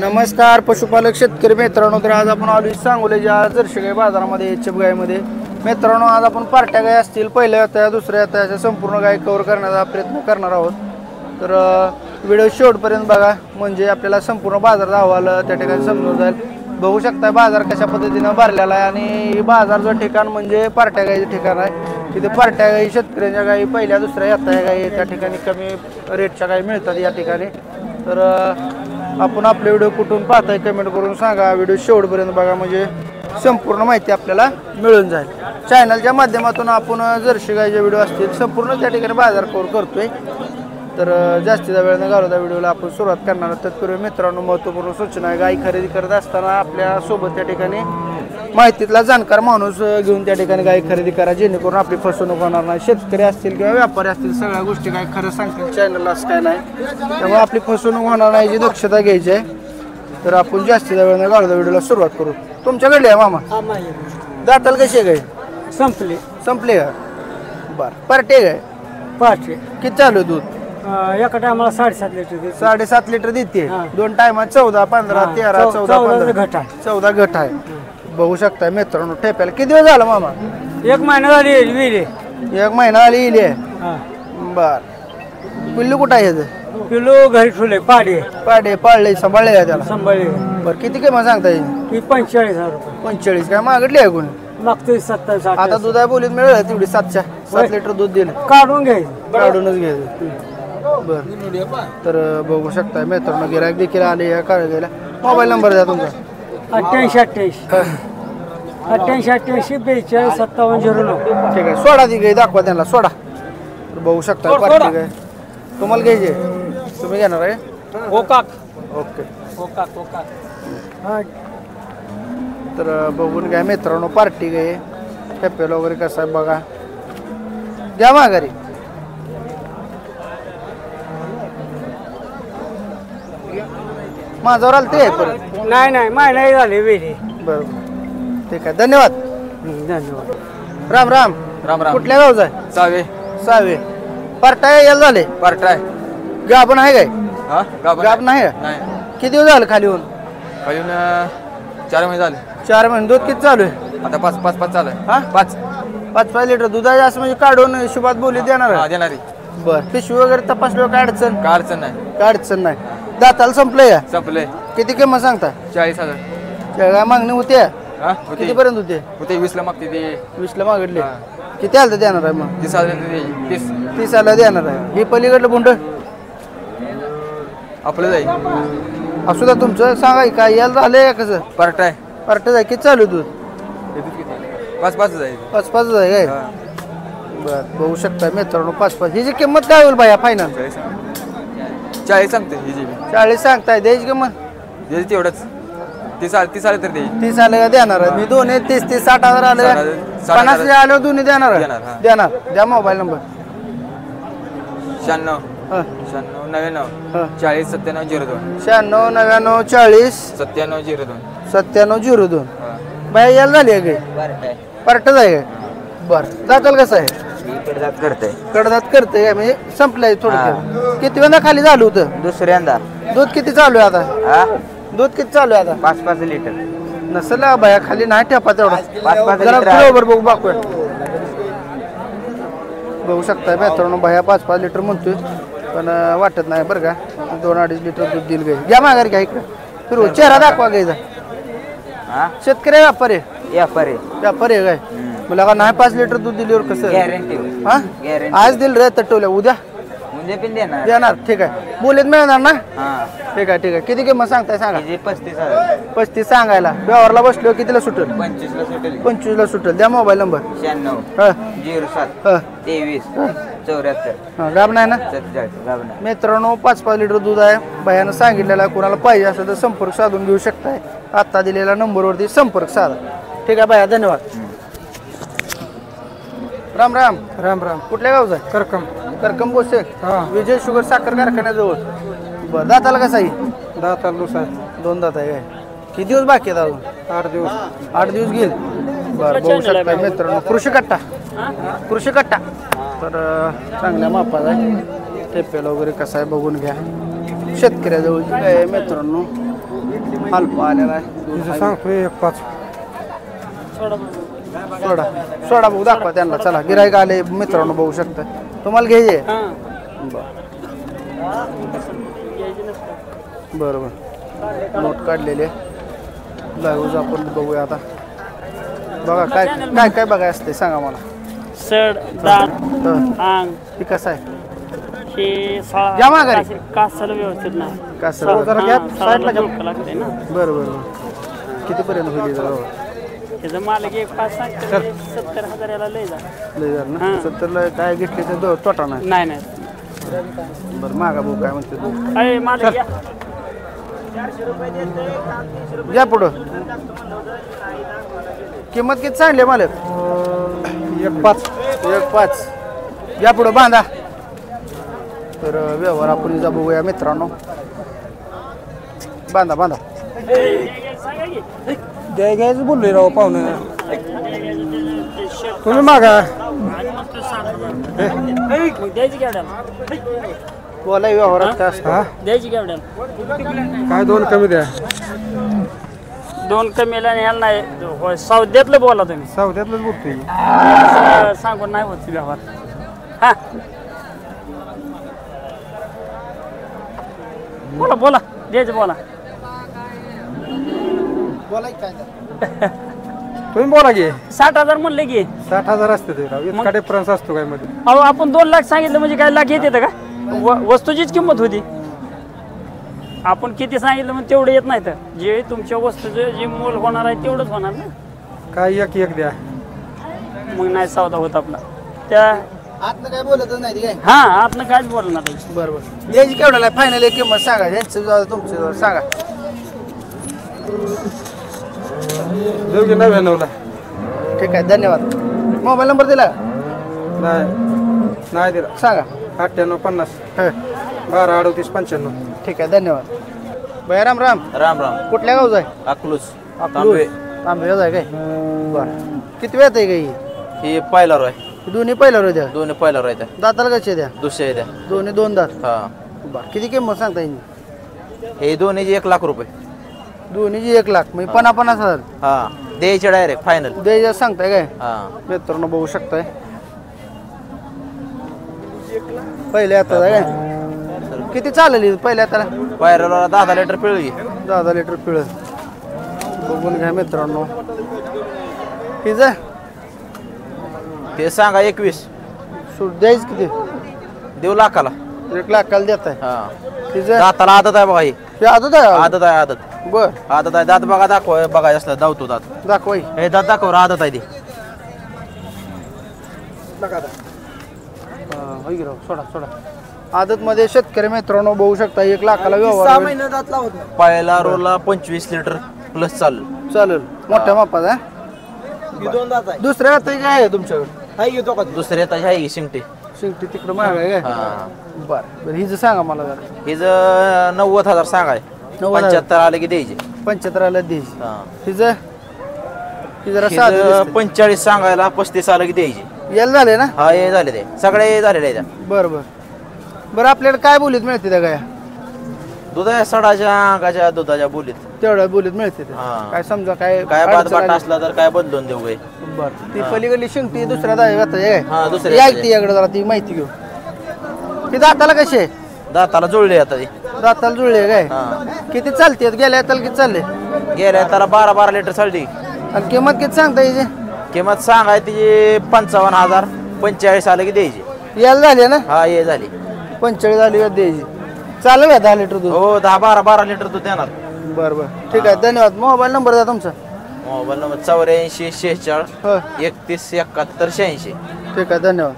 नमस्कार पशुपालक शेतकरी मित्रांनो, तर आज आपण आलो सांगोलीच्या जर्सी गाय बाजारामध्ये एचएफ गायमध्ये. मित्रांनो, आज आपण पार्ट्या गाय असतील पहिल्या त्या दुसऱ्या त्या अशा संपूर्ण गाय कव्हर करण्याचा प्रयत्न करणार आहोत. तर व्हिडिओ शेवटपर्यंत बघा, म्हणजे आपल्याला संपूर्ण बाजाराचा अहवाल त्या ठिकाणी समजून जाईल. बघू शकता बाजार कशा पद्धतीनं भरलेला आहे आणि बाजारचं ठिकाण म्हणजे पार्ट्या गायचं ठिकाण आहे. तिथे पार्ट्या गाई शेतकऱ्यांच्या गाई पहिल्या दुसऱ्या येत्या गाई त्या ठिकाणी कमी रेटच्या गाई मिळतात या ठिकाणी. तर आपण आपले व्हिडिओ कुठून पाहताय कमेंट करून सांगा. व्हिडिओ शेवटपर्यंत बघा, म्हणजे संपूर्ण माहिती आपल्याला मिळून जाईल. चॅनलच्या माध्यमातून आपण जर्सी गायचे व्हिडिओ असतील संपूर्ण त्या ठिकाणी बाजार कव्हर करतोय. तर जास्तीचा वेळ न घालवता व्हिडिओला आपण सुरुवात करणार आहोत. तत्पूर्वी मित्रांनो, महत्त्वपूर्ण सूचना आहे. गाय खरेदी करत असताना आपल्या सोबत त्या ठिकाणी माहितीतला जाणकार माणूस घेऊन त्या ठिकाणी गाय खरेदी करा, जेणेकरून आपली फसवणूक होणार नाही. शेतकरी असतील किंवा व्यापारी असतील सगळ्या गोष्टी काय खरं सांगतील चॅनलला असं काय नाही, त्यामुळे आपली फसवणूक होणार नाही याची दक्षता घ्यायची आहे. तर आपण जास्तीचा वेळ न घालवता व्हिडिओला सुरुवात करू. तुमच्याकडे आहे मामा? दाताल कशी आहे गाय? संपले का? बरं. पार्टी आहे? पार्टी. किती चालू आहे दूध? एका टायमाला 7.5 लिटर देते. 7.5 लिटर देते. दोन टायमात 14, 15, 13, 14, 15 घट आहे. 14 घट आहे. बघू शकता मित्रांनो ठेप्याला. किती दिवस झाला मामा? 1 महिना झाली. 1 महिना आली येईल. बर. पिल्लू कुठं आहे? पिल्लू घरी ठेवले. पाडे पाळले सांभाळले का त्याला? सांभाळले. बरं, किती किंमत सांगता येईल? 45,000 रुपये. 45 काय मागितली आहे कोणी? मागतोय 27. आता दुधा बोलीत मिळेल तेवढी 7 लिटर दूध दिलं. काढून घ्यायचं. काढूनच घ्यायचं. बर. तर बघू शकता मित्रांनो गिरायक देखील आले या काळ गेला. मोबाईल नंबर द्या तुमचा. 88 88 42 5709. ठीक आहे, सोडा ती गाय दाखवा त्यांना, सोडा. तर बघू शकता पार्टी गाय तुम्हाला घ्यायची, तुम्ही घेणार आहे? ओके. तर बघून घ्या मित्रांनो पार्टी गाय. ठेपेल वगैरे कसं आहे बघा. घ्या माघारी. माझ्यावर आलं ते परत? नाही महिना झाले वेळी. बरोबर, ठीक आहे, धन्यवाद. राम राम. कुठल्या गावचा आहे? सावे. पार्टा यायला झाले? गाभण आहे काय? गाभण आहे. किती दिवस झालं खाली होऊन? 4 महिने झाले. 4 महिने. दूध किती चालू आहे आता? 5 चालू आहे. हा, 5 लिटर दूध आहे. असं म्हणजे काढून हिशोबात बोली देणार? देणारी. बरं. पिशवी वगैरे तपासल्यावर काय अडचण? काय अडचण नाही. काय अडचण नाही. दाताला संपलंय का? संपले. किती किंमत सांगता? 40,000. काय मागणी होते? किती पर्यंत होते? 20 ला मागते ती. 20 ला मागितले. किती आलं देणार आहे मग? 30 आला देणार आहे. हे पलीकडलं बुंड आपलं जाईल. असू द्या, तुमचं सांगा. काय यायला झालंय कसं? पार्ट आहे. पार्टच आहे. किती चालू दूध? 5 जाईल. 5 आहे काय? बर. बघू शकता मित्रांनो 5 हिची किंमत काय होईल बाया फायनल? 40 सांगते. 40 सांगताय. द्यायची किंमत? द्यायची तेवढंच. 30 आले तर द्यायची. 30 आले का देणार आहे? मी दोन्ही 30 60,000 आले. 50 आले दोन्ही देणार आहे? देणार. द्या मोबाईल नंबर. 96 99 40 97 02. 96 99 40 97 02. 97 02. बाया यायला झाली आहे काय? पार्टच आहे काय? बरं. दाताल कसं आहे? कडदात करते म्हणजे संपलंय थोडं. किती वेळा खाली झालं होतं? दुसऱ्यांदा. दूध किती चालू आहे आता? दूध किती चालू आहे आता? 5 लिटर. नसेल बाया खाली नाही ठेपा तेवढा. 5 जरा लिटर. बरोबर बघू बाकूया. बघू शकता मित्रांनो बाया 5 लिटर म्हणतोय, पण वाटत नाही बरं का. 2-2.5 लिटर दूध दिल गाय. घ्या माघारी घ्या. इकडे फिरव, चेहरा दाखवा गायचा. शेतकरी व्यापारी? व्यापारी आहे काय? मला का नाही 5 लिटर दूध दिल्यावर कसं? गॅरंटी. हा, आज दिल रे तटवल्या, उद्या म्हणजे पण देणार. देणार. ठीक आहे, बोलीत मिळणार ना? ठीक आहे. किती किंमत सांगताय सांगा? 35,000. 35 सांगायला. व्यवहारला बसलो कितीला सुटेल? 25ला सुटेल. 25ला सुटेल. द्या मोबाईल नंबर. 96 07 23 74. गाब नाही ना? 47 गाभण. मित्रांनो 5 लिटर दूध आहे. बायानं सांगितलेला. कोणाला पाहिजे असेल तर संपर्क साधून घेऊ शकताय. आता दिलेल्या नंबरवरती संपर्क साधा. ठीक आहे बाया, धन्यवाद. राम राम. कुठल्या गावचा आहे? करकम गोष्ट. विजय शुगर साखर कारखान्याजवळ. बरं. दाताला कसा आहे? दाताला दुसरा. 2 दात आहे काय? किती दिवस बाकी आहेत अजून? 8 दिवस घेईल. बरं. बघू शकता मित्रांनो कृषी कट्टा. तर चांगल्या मापाचा आहे. टेपेल वगैरे कसं आहे बघून घ्या. शेतकऱ्याजवळची गाय आहे मित्रांनो. अल्पा आलेला आहे. सांगतोय 1-5. सोडा सोडा बघू दाखवा त्यांना. चला गिराईक आले मित्रांनो, बघू शकता. तुम्हाला घ्यायचे? बरोबर नोट काढलेले लाईव्ह आपण बघूया आता. बघा काय काय काय बघाय असते सांगा मला. सड दात आंग ती कसं आहे? हे या माघारी. कासाला व्यवस्थित नाही. कसं जरा गॅप साईडला घ्या. लागते ना. बरं बरं कितीपर्यंत होईल जरा त्याचं मालक 1-5 सांगतो. 70,000 लय जा. लय झालं ना. 70ला काय घेतले तर तोटा नाही. नाही नाही. बरं मागा भाऊ काय म्हणते तू? अरे मालक या. या पुढं. किंमत किती सांगली मालक? 1.5. या पुढं बांधा. तर व्यवहार आपण जा बघूया मित्रांनो. बांधा बांधा. घ्यायचं बोललोय राव पाहुणे. तुम्ही मागा. द्यायची केवढ्याला? बोला व्यवहारात काय असतं? द्यायची केवढ्याला? काय 2 कमी द्या. 2 कमीला न्यायला नाही. सौद्यातलं बोला तुम्ही. सौद्यातलंच बोलतोय. सांगून नाही होत व्यवहार. हा बोला बोला. द्यायचं बोला. बोला काय तुम्ही बोला की. 60,000 म्हणले की. 60,000 असते ते राव. इतका डिफरन्स असतो काय मध्ये. अहो आपण 2 लाख सांगितलं म्हणजे काय लाख येते का? वस्तूचीच किंमत होती. आपण किती सांगितलं म्हणजे तेवढं येत नाही. तर जे तुमच्या वस्तूचं जे मोल होणार आहे तेवढंच होणार ना. काय 1 द्या. मग नाही सौदा होत आपला. त्या आतनं काय बोलतच नाही काय? हा आपलं कायच बोलणार नाही. बरोबर. द्यायची केवढ्याला फायनल एक किंमत सांगा. यांचं तुमचं सांगा. देऊ की 99ला. ठीक आहे धन्यवाद. मोबाईल नंबर दिला का? नाही दिला. सांगा. 9850 हं. 123895. ठीक आहे धन्यवाद. भैया राम राम. राम राम. कुठल्या गावचा आहे? अकलूस. तांबे. तांबेच आहे काय? बरं किती वेळ आहे गाई? हे पहिला आहे. दोन्ही पहिला रोज द्या. दोन्ही पहिला आहे. दाताला कसे द्या? दुसरे द्या. दोन्ही 2 दात. हा. बरं किती किंमत सांगता येईल? हे दोन्हीचे 1 लाख रुपये. दोन्हीची 1 लाख म्हणजे 50,000 हा द्यायचे डायरेक्ट फायनल. द्यायचं सांगताय काय? हा. मित्रांनो बघू शकताय. पहिले आता काय किती चालेल पहिल्या आता? पायऱ्याला 10 लिटर पिळली. 10 लिटर पिळ. बघून घ्या मित्रांनो. हिचं ते सांगा 21. सूट द्यायच किती? देऊ लाखाला. 1 लाखाला देत आहे. हा. हिचं दाताला आदत आहे बघा ही. हे आदत आहे? आदत आहे आदत. बर आदत आहे. दात बघा दाखव बघायचं असलं धावतो दात. दाखवाय. हे दात दाखव आदत आहे ती. सोडा सोडा. आदत मध्ये शेतकरी मित्रांनो बघू शकता 1 लाखाला व्यवहार पहिला रोला 25 लिटर प्लस चालू. चालेल. मोठ्या मापात आहे. दुसऱ्या आता काय आहे तुमच्याकडे? दुसऱ्या ताजी आहे शिंगटे. शिंगटी तिकडे महाग आहे काय? हा. बरं हिचं सांगा मला जरा. हिचं 90,000 सांगाय. 90,000. 75 आले की द्यायचे. 75 द्यायची. हा. हिचं ही जरा साधं हिचं दिसते. 45 सांगायला 35 आलं की द्यायचे. याला झाले ना? हा हे झाले ते सगळे झालेले आहे त्या. बरं बरं बरं आपल्याकडे काय बोलीत मिळते त्या गाया? दुधाच्या सडाच्या अंगाच्या दुधाच्या बोलीत तेवढ्या बोलीत मिळते ते. हा. काय समजा काय काय अडचण बात आली? असला तर काय बदलून देऊ काय. बरं ती पलीकडली शिंगटी दुसऱ्या दाखवत आहे हा, काय? दुसऱ्या ती दाखवत ऐकते याकडे जरा ती माहिती घेऊ. ती दाताला कशी आहे? दाताला जुळले आता ते. दाताला जुळले काय? हा. किती चालते गेल्या त्याला किती चालले? गेल्या त्याला 12 लिटर चालली. आणि किंमत किती सांगता याची? किंमत सांगाय तिची 55,000. 45 आलं की द्यायची. याला झाले ना? हा हे झाली. 45 झाली का द्यायची? चालेल का 10 लिटर दूध? हो 12 लिटर दूध देणार. बरं बरं ठीक आहे धन्यवाद. मोबाईल नंबर द्या तुमचा. मोबाईल नंबर 84 46 हो 31 71 86. ठीक आहे धन्यवाद.